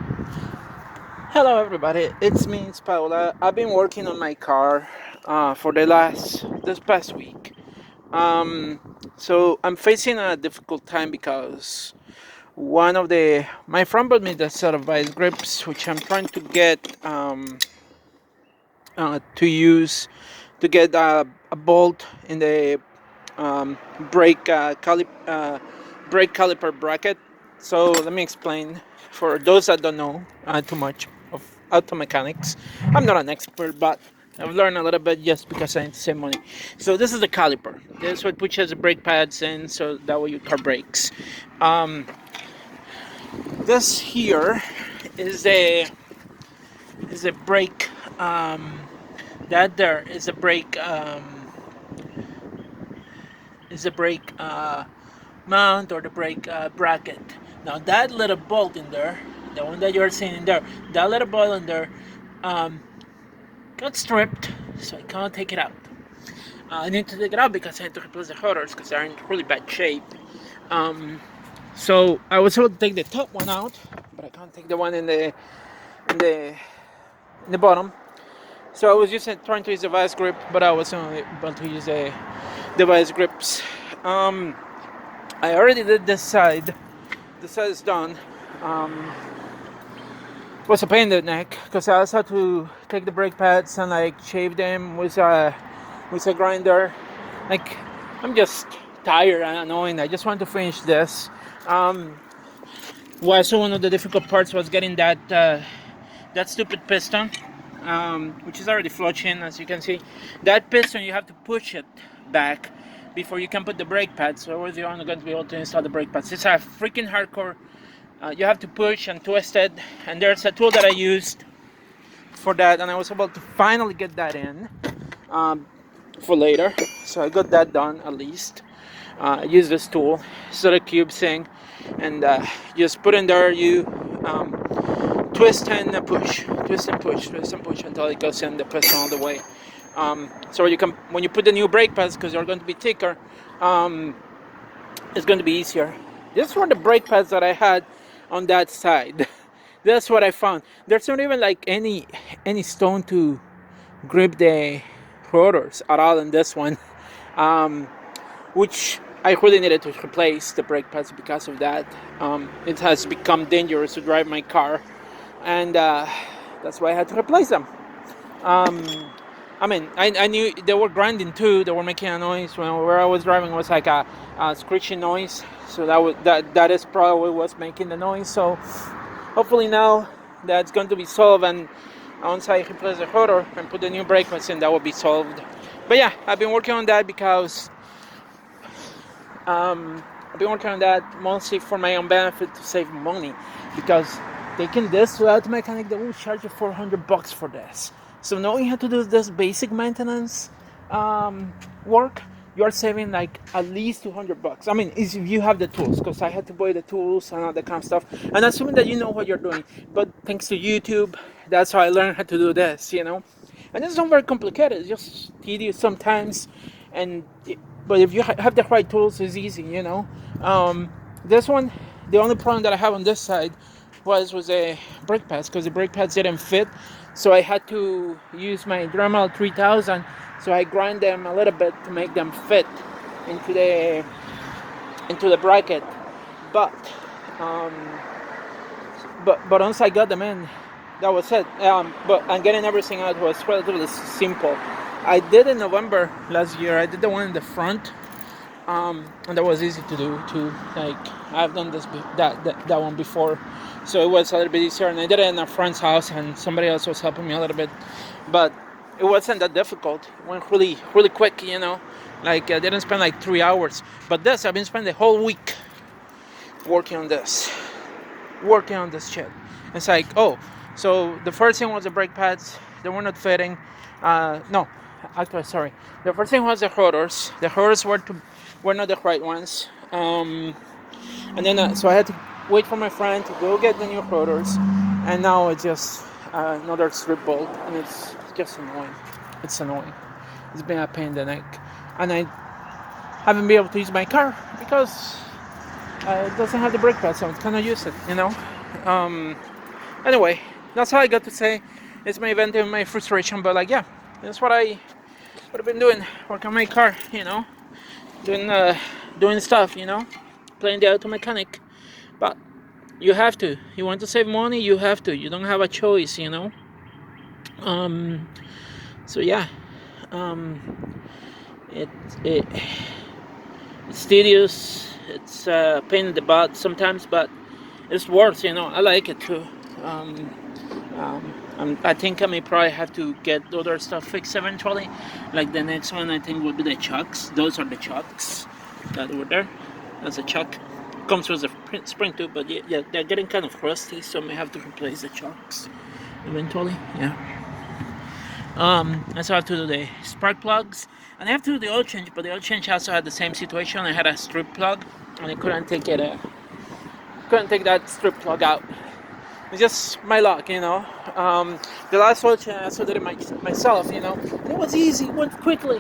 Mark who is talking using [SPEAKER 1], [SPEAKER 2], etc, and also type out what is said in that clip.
[SPEAKER 1] Hello, everybody. It's Paula. I've been working on my car for this past week. So I'm facing a difficult time because one of the my friend bought me the set of vice grips, which I'm trying to get to use to get a bolt in the um, brake brake caliper bracket. So let me explain for those that don't know too much of auto mechanics. I'm not an expert, but I've learned a little bit just because I need to save money. So this is the caliper. This is what pushes the brake pads in, so that way your car brakes. Um, this here is a brake. That there is a brake mount or the brake bracket. Now that little bolt in there, the one that you're seeing in there, that little bolt in there, um, got stripped, so I can't take it out. I need to take it out because I had to replace the rotors because they're in really bad shape. Um, so I was able to take the top one out, but I can't take the one in the in the bottom. So I was trying to use the vice grip, but I was only able to use the vice grips. Um, I already did this side. The side is done. Um, was a pain in the neck because I also had to take the brake pads and like shave them with a grinder. Like I'm just tired and annoying. I just want to finish this. Um, so one of the difficult parts was getting that stupid piston, which is already flushing, as you can see. That piston you have to push it back before you can put the brake pads. So you're only going to be able to install the brake pads. It's a freaking hardcore. You have to push and twist it, and there's a tool that I used for that, and I was able to finally get that in for later. So I got that done at least. I use this tool, sort of cube thing, and just put in there. You twist and push, twist and push, twist and push until it goes in the piston all the way. So you can, when you put the new brake pads, because they're going to be thicker, um, it's going to be easier. These were the brake pads that I had on that side. That's what I found. There's not even like any stone to grip the rotors at all in this one, um, which I really needed to replace the brake pads because of that. It has become dangerous to drive my car, and that's why I had to replace them. Um, I knew they were grinding too. They were making a noise when where I was driving was like a screeching noise. So that is probably what's making the noise. So hopefully now that's going to be solved, and once I replace the rotor and put the new brake pads in, that will be solved. But yeah, I've been working on that because I've been working on that mostly for my own benefit to save money, because taking this to auto mechanic, they will charge you $400 for this. So knowing how to do this basic maintenance work, you're saving like at least $200. I mean, if you have the tools, because I had to buy the tools and all that kind of stuff. And assuming that you know what you're doing, but thanks to YouTube, that's how I learned how to do this. And it's not very complicated. It's just tedious sometimes, and but if you have the right tools, it's easy. This one, the only problem that I have on this side was a brake pads, because the brake pads didn't fit, so I had to use my Dremel 3000. So I grind them a little bit to make them fit into the bracket, but um, but once I got them in, that was it. But and getting everything out was relatively simple. I did in November last year. I did the one in the front, and that was easy to do too. Like I've done that one before, so it was a little bit easier. And I did it in a friend's house, and somebody else was helping me a little bit, but it wasn't that difficult. It went really really quick. Like I didn't spend like 3 hours. But this, I've been spending the whole week working on this, shit. It's like, oh, so the first thing was the brake pads. They were not fitting. No, actually, sorry. The first thing was the rotors. The rotors were not the right ones. And then so I had to wait for my friend to go get the new rotors. And now it's just another strip bolt, and it's just annoying. It's annoying. It's been a pain in the neck, and I haven't been able to use my car because it doesn't have the brake pads, so I cannot use it. Anyway, that's all I got to say. It's my event and my frustration, but like, yeah, that's what I've been doing. Working on my car, doing doing stuff, playing the auto mechanic. But you have to. You want to save money, you have to. You don't have a choice. Um, so yeah, um, it it it's tedious. It's a pain in the butt sometimes, but it's worth. I like it too. Um, I think I may probably have to get other stuff fixed eventually. Like the next one, I think would be the chucks. Those are the chucks that were there. That's a chuck. Comes with a spring too, but yeah, they're getting kind of rusty, so I may have to replace the chucks eventually. Yeah. I still have to do the spark plugs, and I have to do the oil change. But the oil change also had the same situation. I had a strip plug, and I couldn't couldn't take that strip plug out. It's just my luck. The last oil change I also did it myself. And it was easy, went quickly.